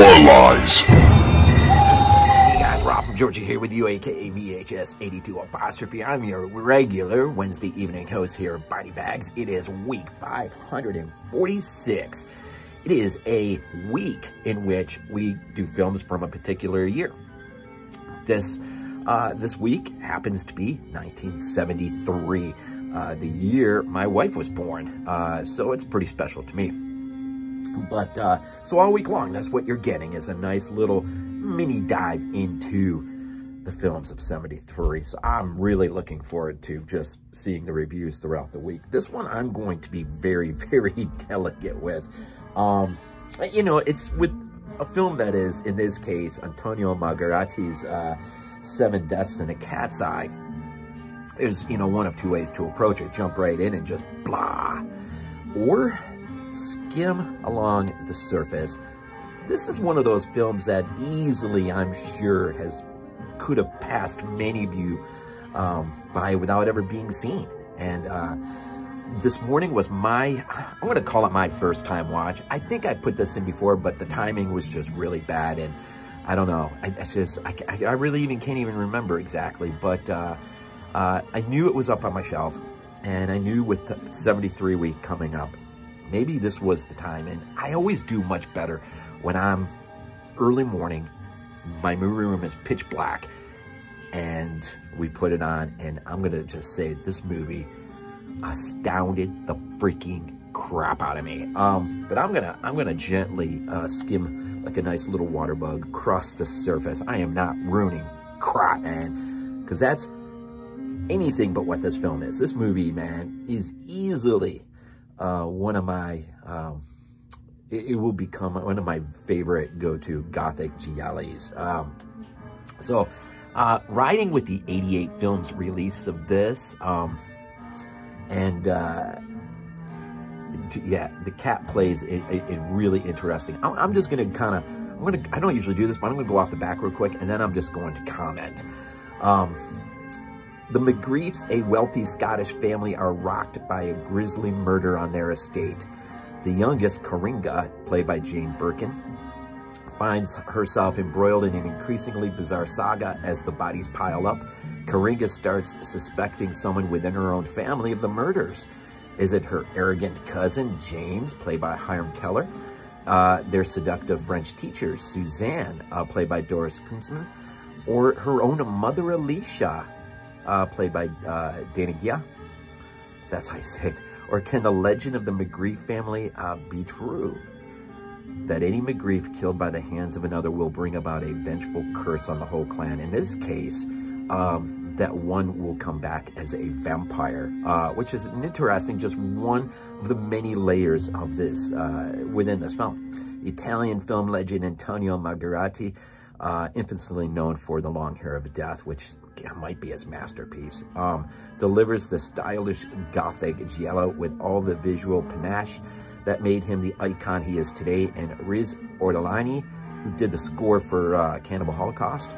more lies. Hey guys, Rob from Georgia here with you, aka VHS82 apostrophe. I'm your regular Wednesday evening host here at Body Bags. It is week 546. It is a week in which we do films from a particular year. This week happens to be 1973, the year my wife was born. So it's pretty special to me. But, so all week long, that's what you're getting, is a nice little mini dive into the films of 73. So I'm really looking forward to just seeing the reviews throughout the week. This one I'm going to be very, very delicate with. You know, it's with a film that is, in this case, Antonio Margheriti's, 7 Deaths in a Cat's Eye. There's, you know, one of two ways to approach it. Jump right in and just blah. Or skim along the surface. This is one of those films that easily, I'm sure, could have passed many of you by without ever being seen. And this morning was I'm going to call it my first time watch. I think I put this in before, but the timing was just really bad. And I don't know. I really can't even remember exactly. But I knew it was up on my shelf. And I knew with 73 week coming up, maybe this was the time. And I always do much better when I'm early morning, my movie room is pitch black, and we put it on, and I'm gonna just say this movie astounded the freaking crap out of me. But I'm gonna gently skim like a nice little water bug across the surface. I am not ruining crap, man, because that's anything but what this film is. This movie, man, is easily one of my, it will become one of my favorite go-to gothic giallis. So, riding with the 88 films release of this, yeah, the cat plays it really interesting. I'm just gonna I don't usually do this, but I'm gonna go off the back real quick, and then I'm just going to comment. The McGreefs, a wealthy Scottish family, are rocked by a grisly murder on their estate. The youngest, Coringa, played by Jane Birkin, finds herself embroiled in an increasingly bizarre saga as the bodies pile up. Coringa starts suspecting someone within her own family of the murders. Is it her arrogant cousin, James, played by Hiram Keller? Their seductive French teacher, Suzanne, played by Doris Kunstman? Or her own mother, Alicia, played by Negli? That's how you say it. Or can the legend of the McGreef family be true? That any McGreef killed by the hands of another will bring about a vengeful curse on the whole clan. In this case, that one will come back as a vampire, which is an interesting, just one of the many layers of this within this film. Italian film legend Antonio Margheriti, infamously known for The Long Hair of Death, which might be his masterpiece, delivers the stylish gothic giallo with all the visual panache that made him the icon he is today. And Riz Ortolani, who did the score for Cannibal Holocaust,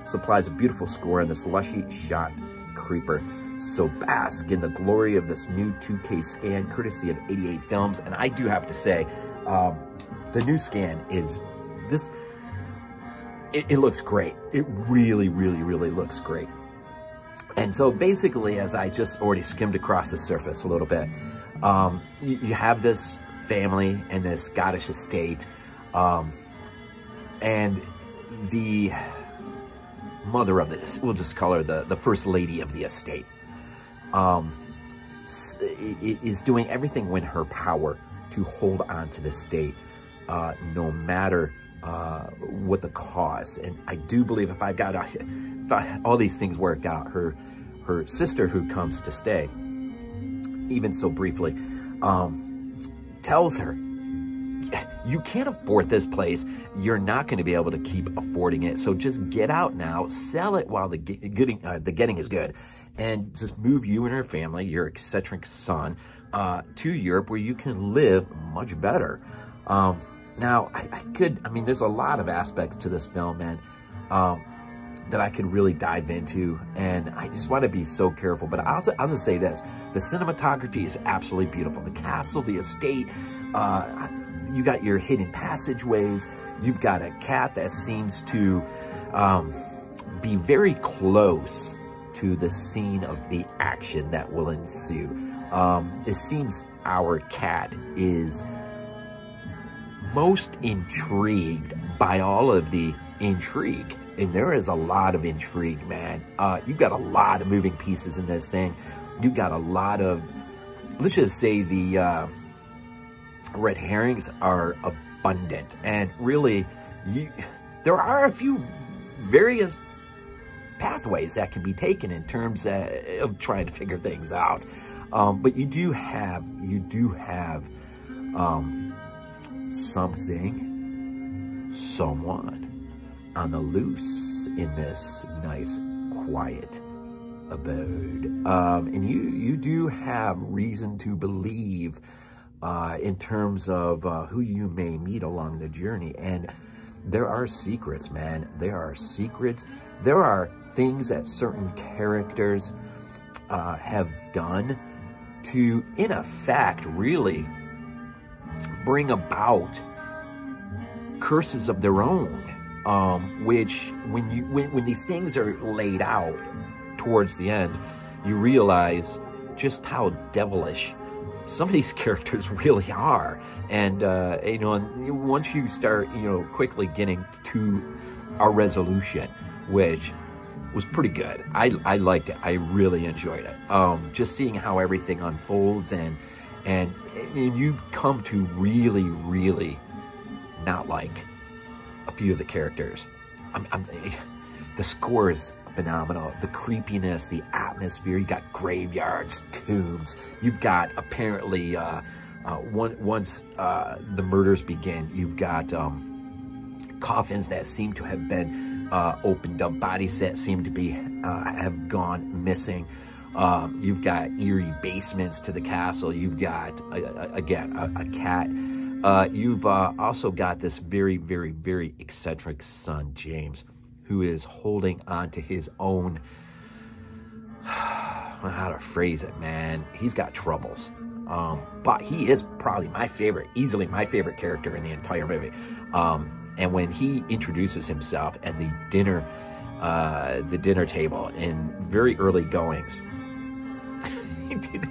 supplies a beautiful score in this lushy shot creeper. So bask in the glory of this new 2K scan courtesy of 88 Films. And I do have to say, the new scan is this. It looks great. It really, really, really looks great. And so basically, as I just already skimmed across the surface a little bit, you have this family and this Scottish estate, and the mother of this, we'll just call her the first lady of the estate, is doing everything within her power to hold on to the estate, no matter what the cause. And I do believe if all these things worked out, her sister, who comes to stay, even so briefly, tells her, you can't afford this place. You're not going to be able to keep affording it. So just get out now, sell it while the getting is good, and just move you and her family, your eccentric son, to Europe, where you can live much better. Now, I mean, there's a lot of aspects to this film, man, that I could really dive into, and I just want to be so careful. But I'll just say this: the cinematography is absolutely beautiful. The castle, the estate, you got your hidden passageways. You've got a cat that seems to be very close to the scene of the action that will ensue. It seems our cat is most intrigued by all of the intrigue. And there is a lot of intrigue, man. You've got a lot of moving pieces in this thing. You've got a lot of, let's just say the red herrings are abundant. And really, there are a few various pathways that can be taken in terms of trying to figure things out. But you do have someone on the loose in this nice, quiet abode. And you do have reason to believe in terms of who you may meet along the journey. And there are secrets, man. There are secrets. There are things that certain characters have done to, in effect, really bring about curses of their own, which when these things are laid out towards the end, you realize just how devilish some of these characters really are. And you know, once you start, you know, quickly getting to a resolution, which was pretty good. I liked it. I really enjoyed it. Just seeing how everything unfolds, and you come to really not like a few of the characters. The score is phenomenal. The creepiness, the atmosphere. You got graveyards, tombs. You've got apparently once the murders begin, you've got coffins that seem to have been opened up. Bodies that seem to be have gone missing. You've got eerie basements to the castle. You've got again a cat. You've also got this very eccentric son, James, who is holding on to his own, I don't know how to phrase it, man. He's got troubles. But he is probably my favorite, easily my favorite character in the entire movie. And when he introduces himself at the dinner table in very early goings,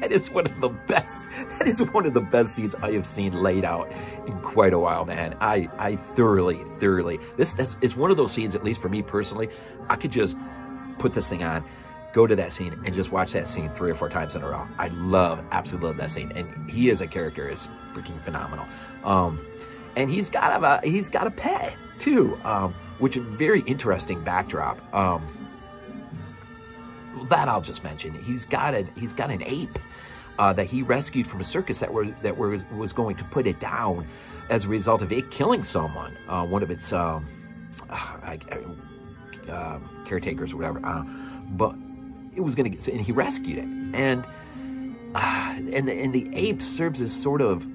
that is one of the best. That is one of the best scenes I have seen laid out in quite a while, man. I thoroughly. This is one of those scenes, at least for me personally, I could just put this thing on, go to that scene, and just watch that scene 3 or 4 times in a row. I absolutely love that scene, and he as a character is freaking phenomenal. And he's got a pet too, which is a very interesting backdrop. That I'll just mention. He's got an ape that he rescued from a circus that was going to put it down as a result of it killing someone. One of its caretakers or whatever. But it was going to, and he rescued it. And the ape serves as sort of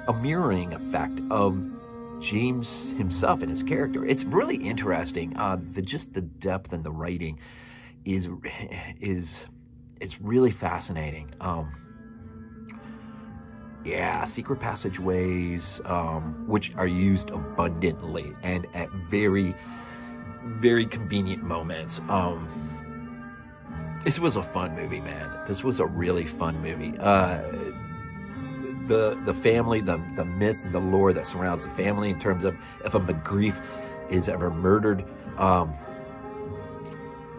a mirroring effect of James himself and his character. It's really interesting. Just the depth in the writing is really fascinating. Yeah, secret passageways, which are used abundantly and at very convenient moments. This was a fun movie, man. This was a really fun movie. The family, the myth, the lore that surrounds the family in terms of if a McGrief is ever murdered,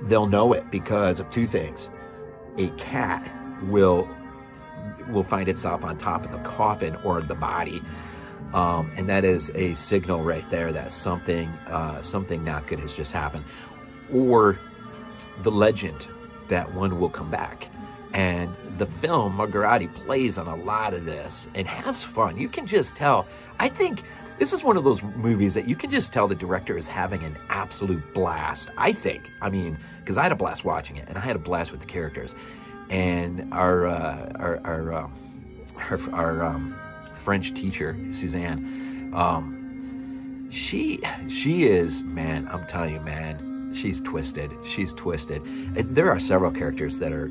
they'll know it because of 2 things. A cat will find itself on top of the coffin or the body, and that is a signal right there that something not good has just happened. Or the legend that one will come back. And the film, Margheriti, plays on a lot of this and has fun. You can just tell. I think this is one of those movies that you can just tell the director is having an absolute blast. I think. I mean, because I had a blast watching it, and I had a blast with the characters. And our French teacher, Suzanne, she is, man, I'm telling you, man, she's twisted. She's twisted. And there are several characters that are,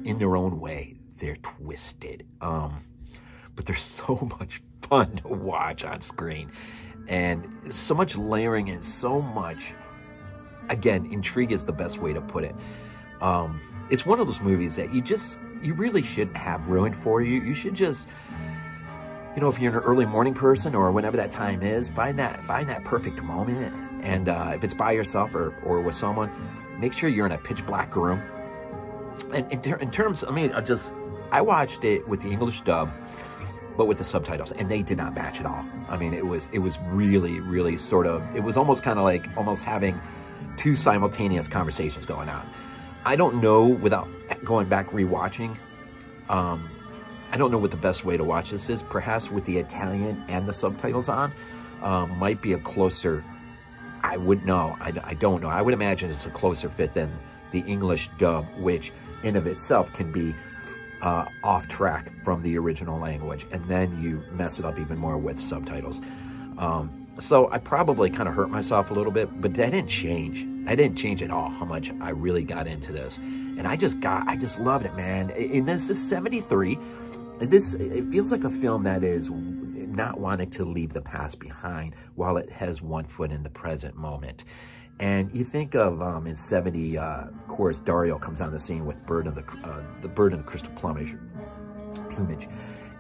in their own way, they're twisted. but they're so much fun to watch on screen. And so much layering and so much, again, intrigue is the best way to put it. It's one of those movies that you really shouldn't have ruined for you. You should just, you know, if you're an early morning person or whenever that time is, find that perfect moment. And if it's by yourself or with someone, make sure you're in a pitch black room. And in terms, I mean, I watched it with the English dub, but with the subtitles, and they did not match at all. I mean, it was really, really sort of, it was almost kind of like almost having two simultaneous conversations going on. I don't know, without going back rewatching, I don't know what the best way to watch this is. Perhaps with the Italian and the subtitles on, might be a closer, I wouldn't know, I don't know. I would imagine it's a closer fit than the English dub, which in of itself can be off track from the original language, and then you mess it up even more with subtitles. So I probably kind of hurt myself a little bit, but that didn't change. I didn't change at all how much I really got into this. And I just loved it, man. And this is 73. It feels like a film that is not wanting to leave the past behind while it has one foot in the present moment. And you think of in 70, of course, Dario comes on the scene with the bird in the crystal plumage,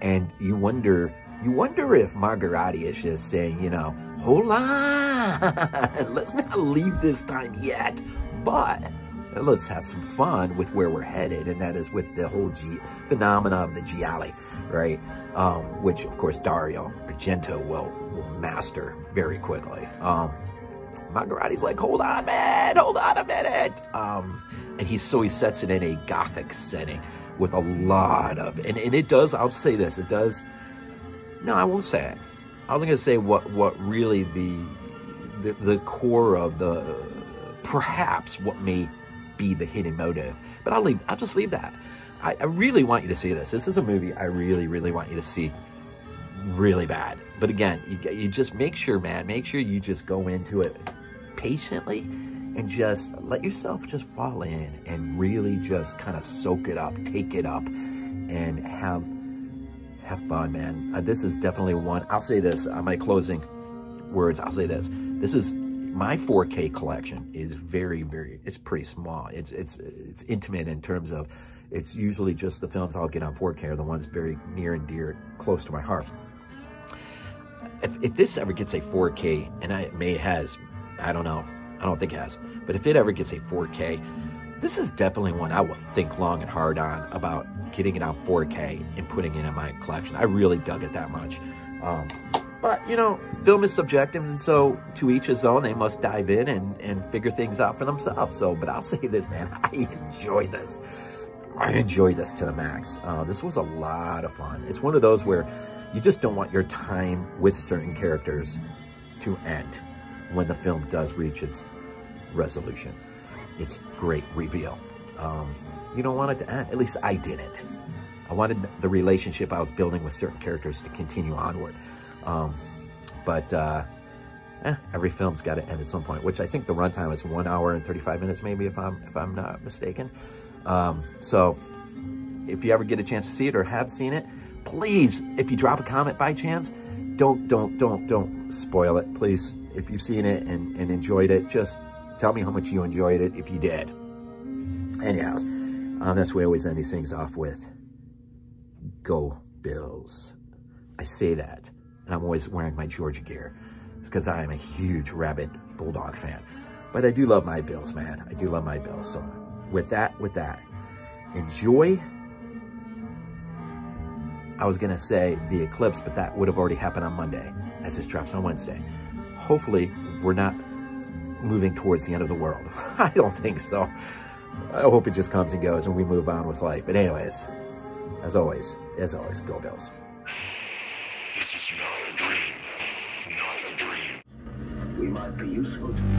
and you wonder if Margheriti is just saying, you know, hold on, let's not leave this time yet, but let's have some fun with where we're headed, and that is with the whole phenomena of the gialli, right? Which, of course, Dario Argento will master very quickly. Margheriti's like, hold on, man, hold on a minute. And he sets it in a Gothic setting with a lot of, and it does, I'll say this, it does, no, I won't say it. I was going to say what really the core of perhaps what may be the hidden motive, but I'll just leave that. I really want you to see this. This is a movie I really, really want you to see really bad. But again, you just make sure, man, make sure you just go into it patiently and just let yourself just fall in and really just kind of soak it up, take it up, and have fun, man. This is definitely one. I'll say this on my closing words. I'll say this. This is my 4K collection is very, very, it's pretty small. It's intimate in terms of, it's usually just the films I'll get on 4K are the ones very near and dear, close to my heart. If this ever gets a 4K, and it may has, I don't know, I don't think it has, but if it ever gets a 4K, this is definitely one I will think long and hard on about getting it on 4K and putting it in my collection. I really dug it that much. But, you know, film is subjective, and so to each his own, they must dive in and figure things out for themselves. So, but I'll say this, man, I enjoyed this. I enjoyed this to the max. This was a lot of fun. It's one of those where you just don't want your time with certain characters to end when the film does reach its resolution. It's great reveal. You don't want it to end. At least I didn't. I wanted the relationship I was building with certain characters to continue onward. Every film's got to end at some point, which I think the runtime is 1 hour and 35 minutes, maybe, if I'm not mistaken. So if you ever get a chance to see it or have seen it, please, if you drop a comment by chance, don't spoil it, please. If you've seen it and enjoyed it, just tell me how much you enjoyed it if you did. Anyhow, that's why I always end these things off with, go Bills. I say that, and I'm always wearing my Georgia gear. It's because I am a huge rabid Bulldog fan. But I do love my Bills, man. I do love my Bills. So with that, enjoy. I was going to say the eclipse, but that would have already happened on Monday, as this drops on Wednesday. Hopefully, we're not moving towards the end of the world. I don't think so. I hope it just comes and goes and we move on with life. But anyways, as always, go Bills. This is not a dream. Not a dream. We might be useful to